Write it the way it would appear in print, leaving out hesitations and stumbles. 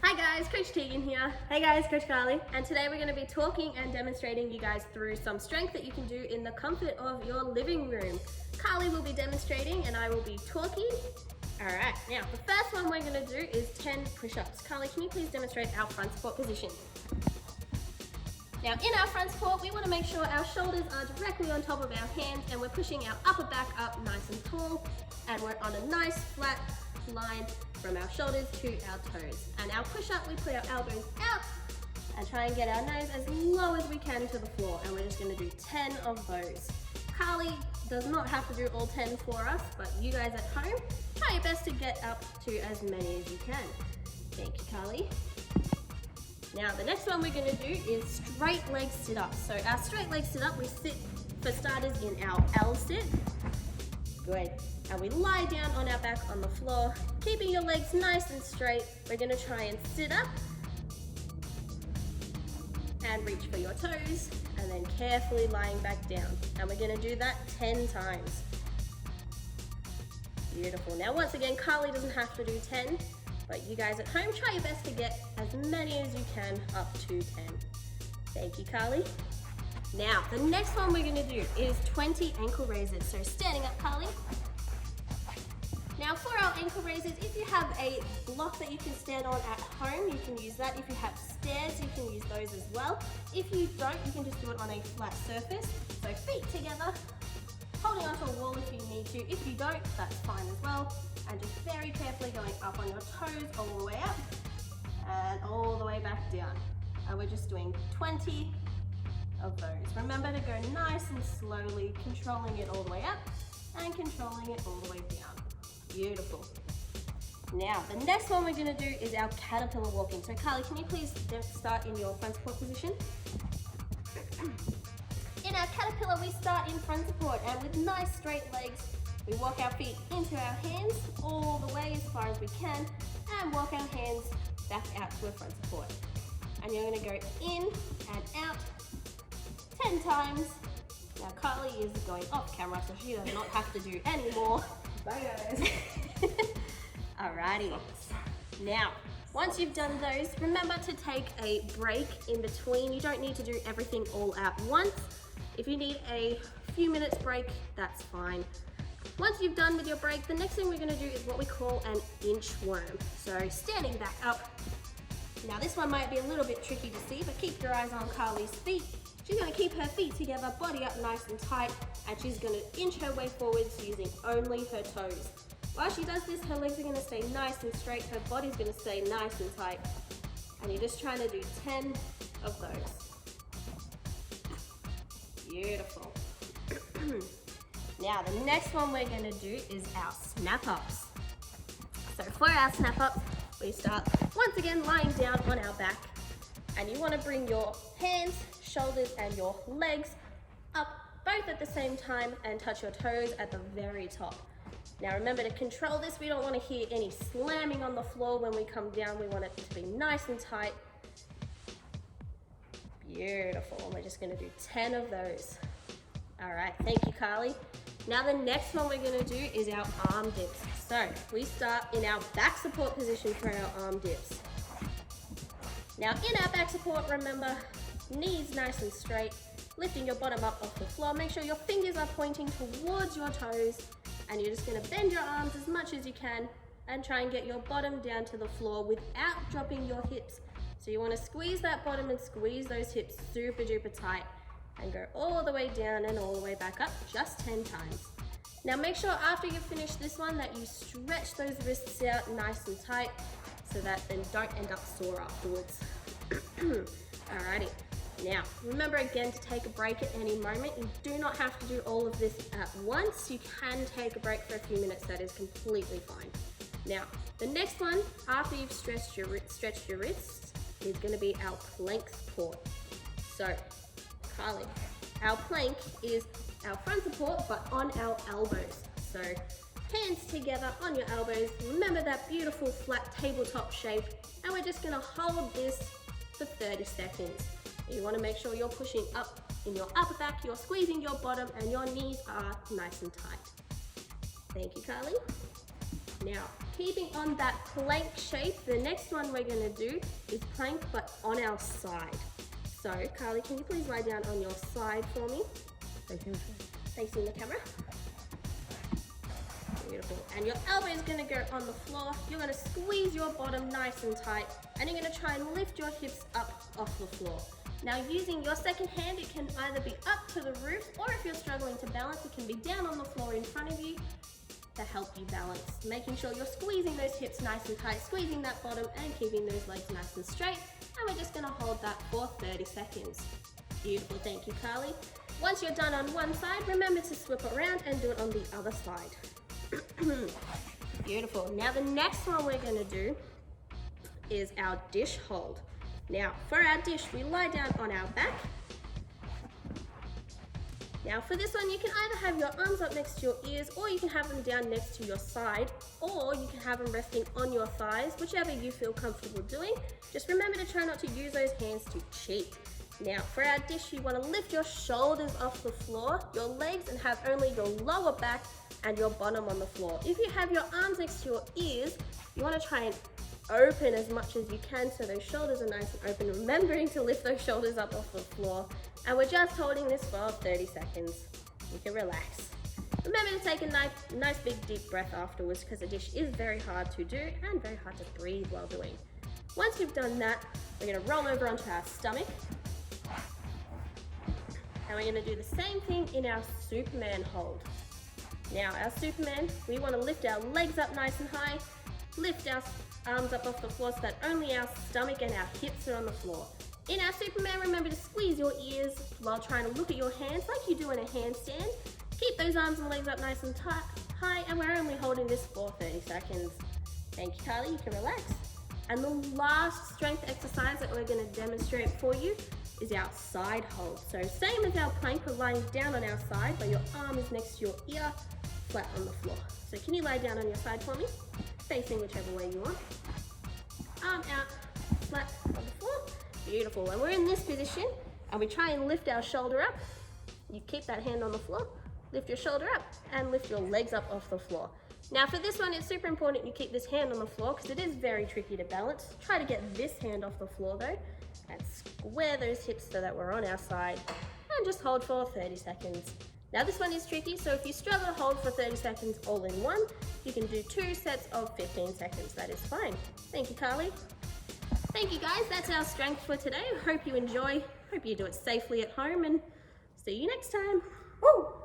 Hi guys, Coach Tegan here. Hey guys, Coach Carly. And today we're going to be talking and demonstrating you guys through some strength that you can do in the comfort of your living room. Carly will be demonstrating and I will be talking. Alright, now the first one we're going to do is 10 push-ups. Carly, can you please demonstrate our front support position? Now in our front support, we want to make sure our shoulders are directly on top of our hands and we're pushing our upper back up nice and tall, and we're on a nice flat line from our shoulders to our toes. And our push-up, we put our elbows out and try and get our nose as low as we can to the floor, and we're just going to do 10 of those. Carly does not have to do all 10 for us, but you guys at home, try your best to get up to as many as you can. Thank you, Carly. Now the next one we're going to do is straight leg sit-ups. So our straight leg sit-up, we sit for starters in our L sit. Good. And we lie down on our back on the floor, keeping your legs nice and straight. We're going to try and sit up and reach for your toes, and then carefully lying back down. And we're going to do that 10 times. Beautiful. Now once again, Carly doesn't have to do 10, but you guys at home, try your best to get as many as you can up to 10. Thank you, Carly. Now, the next one we're going to do is 20 ankle raises. So standing up, Carly. Now for our ankle raises, if you have a block that you can stand on at home, you can use that. If you have stairs, you can use those as well. If you don't, you can just do it on a flat surface. So feet together, holding onto a wall if you need to. If you don't, that's fine as well. And just very carefully going up on your toes all the way up and all the way back down. And we're just doing 20 of those. Remember to go nice and slowly, controlling it all the way up and controlling it all the way down. Beautiful. Now, the next one we're going to do is our caterpillar walking. So Carly, can you please start in your front support position? In our caterpillar, we start in front support, and with nice straight legs, we walk our feet into our hands all the way as far as we can, and walk our hands back out to a front support. And you're going to go in and out 10 times. Now Carly is going off camera, so she does not have to do any more. Bye guys. Alrighty. Now, once you've done those, remember to take a break in between. You don't need to do everything all at once. If you need a few minutes break, that's fine. Once you've done with your break, the next thing we're going to do is what we call an inchworm. So standing back up. Now this one might be a little bit tricky to see, but keep your eyes on Carly's feet. She's going to keep her feet together, body up nice and tight, and she's going to inch her way forwards using only her toes. While she does this, her legs are going to stay nice and straight, her body's going to stay nice and tight, and you're just trying to do 10 of those. Beautiful. Now the next one we're going to do is our snap-ups. So for our snap-ups, we start once again lying down on our back, and you want to bring your hands, shoulders and your legs up both at the same time and touch your toes at the very top. Now remember to control this. We don't want to hear any slamming on the floor when we come down. We want it to be nice and tight. Beautiful. We're just going to do 10 of those. All right, thank you, Carly. Now the next one we're going to do is our arm dips. So we start in our back support position for our arm dips. Now in our back support, remember, knees nice and straight, lifting your bottom up off the floor. Make sure your fingers are pointing towards your toes, and you're just going to bend your arms as much as you can and try and get your bottom down to the floor without dropping your hips. So you want to squeeze that bottom and squeeze those hips super duper tight and go all the way down and all the way back up, just 10 times. Now make sure after you finish this one that you stretch those wrists out nice and tight so that they don't end up sore afterwards. Alrighty. Now, remember again to take a break at any moment. You do not have to do all of this at once. You can take a break for a few minutes. That is completely fine. Now, the next one, after you've stretched your wrists, is going to be our plank support. So, Carly, our plank is our front support, but on our elbows. So, hands together on your elbows. Remember that beautiful flat tabletop shape, and we're just going to hold this for 30 seconds. You want to make sure you're pushing up in your upper back, you're squeezing your bottom, and your knees are nice and tight. Thank you, Carly. Now, keeping on that plank shape, the next one we're gonna do is plank, but on our side. So, Carly, can you please lie down on your side for me? Facing the camera. Beautiful. And your elbow is gonna go on the floor. You're gonna squeeze your bottom nice and tight, and you're gonna try and lift your hips up off the floor. Now, using your second hand, it can either be up to the roof, or if you're struggling to balance, it can be down on the floor in front of you to help you balance. Making sure you're squeezing those hips nice and tight, squeezing that bottom and keeping those legs nice and straight. And we're just gonna hold that for 30 seconds. Beautiful, thank you, Carly. Once you're done on one side, remember to swip around and do it on the other side. Beautiful. Now the next one we're gonna do is our dish hold. Now for our dish, we lie down on our back. Now for this one, you can either have your arms up next to your ears, or you can have them down next to your side, or you can have them resting on your thighs, whichever you feel comfortable doing. Just remember to try not to use those hands to cheat. Now for our dish, you want to lift your shoulders off the floor, your legs, and have only your lower back and your bottom on the floor. If you have your arms next to your ears, you want to try and open as much as you can so those shoulders are nice and open, remembering to lift those shoulders up off the floor. And we're just holding this for 30 seconds. You can relax. Remember to take a nice big deep breath afterwards, because the dish is very hard to do and very hard to breathe while doing. Once you've done that, we're going to roll over onto our stomach. And we're going to do the same thing in our Superman hold. Now our Superman, we want to lift our legs up nice and high, lift our arms up off the floor so that only our stomach and our hips are on the floor. In our Superman, remember to squeeze your ears while trying to look at your hands like you do in a handstand. Keep those arms and legs up nice and high, and we're only holding this for 30 seconds. Thank you, Carly, you can relax. And the last strength exercise that we're going to demonstrate for you is our side hold. So same as our plank, we're lying down on our side, but your arm is next to your ear, flat on the floor. So can you lie down on your side for me? Facing whichever way you want. Arm out, flat on the floor. Beautiful. And we're in this position, and we try and lift our shoulder up. You keep that hand on the floor, lift your shoulder up, and lift your legs up off the floor. Now for this one, it's super important you keep this hand on the floor, because it is very tricky to balance. Try to get this hand off the floor though, and square those hips so that we're on our side, and just hold for 30 seconds. Now this one is tricky, so if you struggle to hold for 30 seconds all in one, you can do 2 sets of 15 seconds. That is fine. Thank you, Carly. Thank you, guys. That's our strength for today. Hope you enjoy. Hope you do it safely at home, and see you next time. Woo!